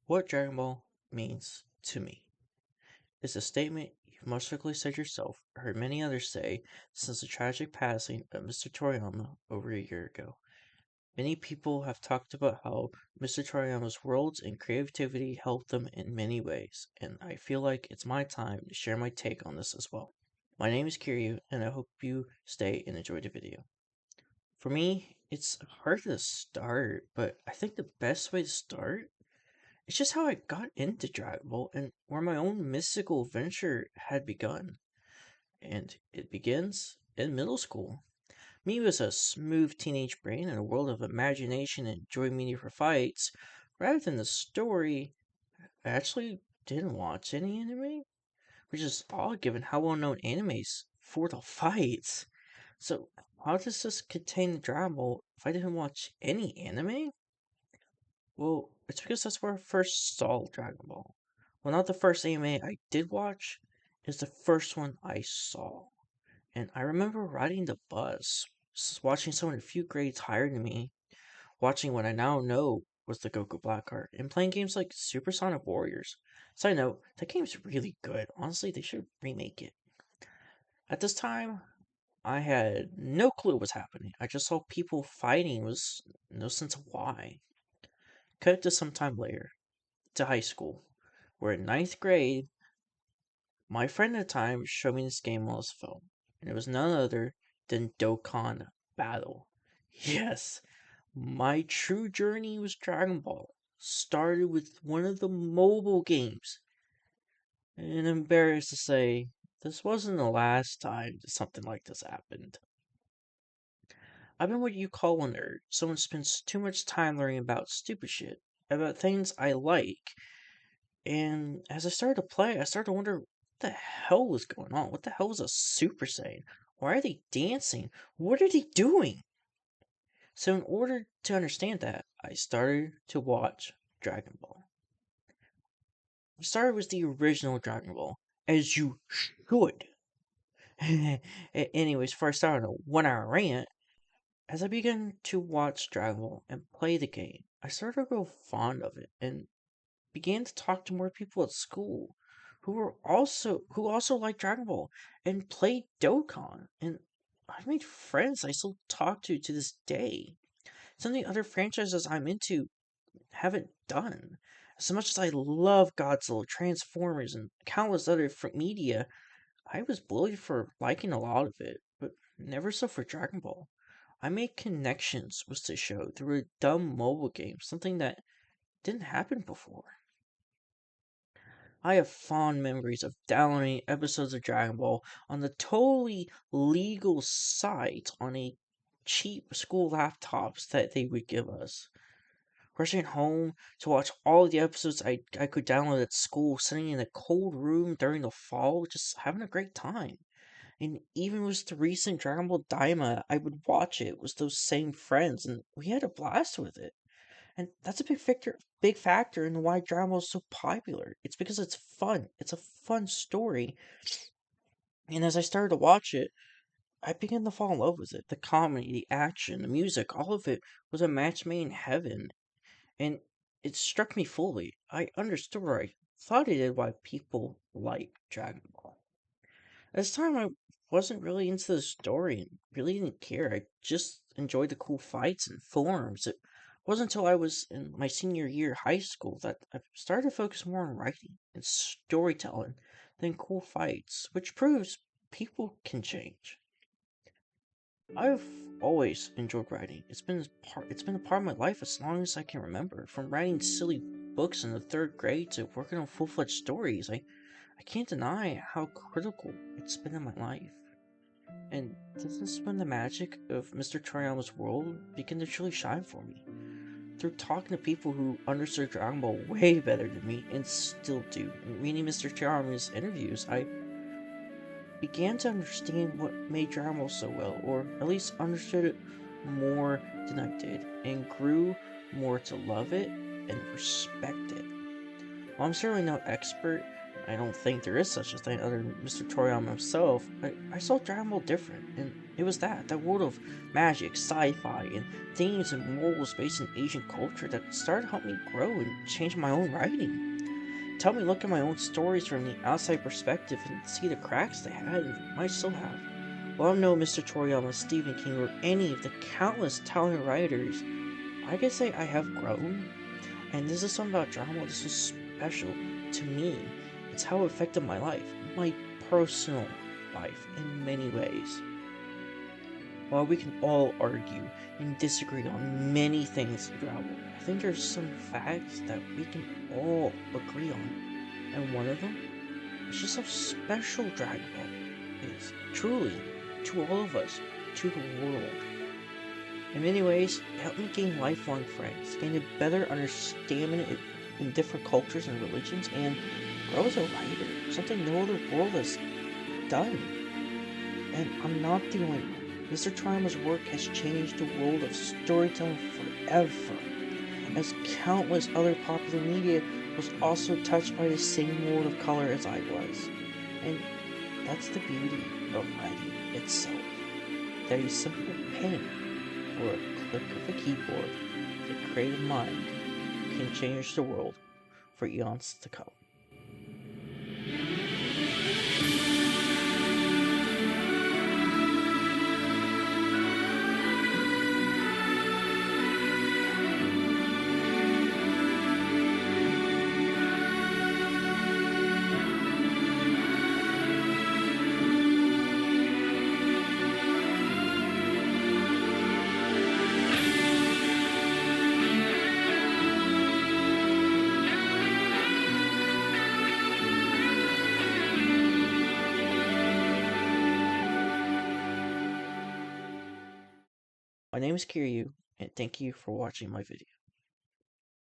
What Dragon Ball means to me is a statement you've most likely said yourself, or heard many others say, since the tragic passing of Mr. Toriyama over a year ago. Many people have talked about how Mr. Toriyama's worlds and creativity helped them in many ways, and I feel like it's my time to share my take on this as well. My name is Kiryu, and I hope you stay and enjoy the video. For me, it's hard to start, but I think the best way to start it's just how I got into Dragon Ball and where my own mystical adventure had begun. And it begins in middle school. Me was a smooth teenage brain in a world of imagination and joy media for fights. Rather than the story, I actually didn't watch any anime, which is odd given how well known animes for the fights. So, how does this contain the Dragon Ball if I didn't watch any anime? Well, it's because that's where I first saw Dragon Ball. Well, not the first anime I did watch, is the first one I saw. And I remember riding the bus, watching someone a few grades higher than me, watching what I now know was the Goku Blackheart, and playing games like Super Sonic Warriors. Side note, that game's really good. Honestly, they should remake it. At this time, I had no clue what was happening. I just saw people fighting, was no sense of why. Cut to some time later, to high school, where in ninth grade, my friend at the time showed me this game on his phone, and it was none other than Dokkan Battle. Yes, my true journey was Dragon Ball. Started with one of the mobile games, and I'm embarrassed to say, this wasn't the last time that something like this happened. I've been what you call a nerd, someone who spends too much time learning about stupid shit, about things I like, and as I started to play, I started to wonder what the hell was going on? What the hell was a Super Saiyan? Why are they dancing? What are they doing? So, in order to understand that, I started to watch Dragon Ball. I started with the original Dragon Ball, as you should. Anyways, before I started a 1 hour rant, as I began to watch Dragon Ball and play the game, I started to grow fond of it and began to talk to more people at school who also liked Dragon Ball and played Dokkan. And I've made friends I still talk to this day. Some of the other franchises I'm into haven't done. As much as I love Godzilla, Transformers, and countless other media, I was bullied for liking a lot of it, but never so for Dragon Ball. I made connections with the show through a dumb mobile game, something that didn't happen before. I have fond memories of downloading episodes of Dragon Ball on the totally legal site on a cheap school laptops that they would give us. Rushing home to watch all of the episodes I could download at school, sitting in a cold room during the fall, just having a great time. And even with the recent Dragon Ball Daima, I would watch it with those same friends, and we had a blast with it. And that's a big factor in why Dragon Ball is so popular. It's because it's fun. It's a fun story. And as I started to watch it, I began to fall in love with it. The comedy, the action, the music, all of it was a match made in heaven. And it struck me fully. I understood or I thought it did why people like Dragon Ball. At this time, I wasn't really into the story and really didn't care. I just enjoyed the cool fights and forms. It wasn't until I was in my senior year of high school that I started to focus more on writing and storytelling than cool fights, which proves people can change. I've always enjoyed writing. It's been a part of my life as long as I can remember. From writing silly books in the third grade to working on full-fledged stories, I can't deny how critical it's been in my life. And this is when the magic of Mr. Toriyama's world began to truly shine for me. Through talking to people who understood Dragon Ball way better than me and still do, and reading Mr. Toriyama's interviews, I began to understand what made Dragon Ball so well, or at least understood it more than I did, and grew more to love it and respect it. While I'm certainly no expert, I don't think there is such a thing other than Mr. Toriyama himself, I saw Dragon Ball different, and It was that world of magic, sci-fi, and themes and morals based in Asian culture that started to help me grow and change my own writing. It helped me look at my own stories from the outside perspective and see the cracks they had and might still have. While I'm no Mr. Toriyama, Stephen King, or any of the countless talented writers, I can say I have grown. And this is something about drama. This was special to me. It's how it affected my personal life, in many ways. While we can all argue and disagree on many things in drama, I think there's some facts that we can all agree on. And one of them is just how special Dragon Ball is. Truly, to all of us, to the world. In many ways, it helped me gain lifelong friends, gain a better understanding in different cultures and religions, and grow as a writer, something no other world has done. And I'm not the only one. Mr. Toriyama's work has changed the world of storytelling forever, as countless other popular media was also touched by the same world of color as I was. And that's the beauty of writing itself, that a simple pen or a click of a keyboard, the creative mind can change the world for eons to come. My name is Kiryu, and thank you for watching my video.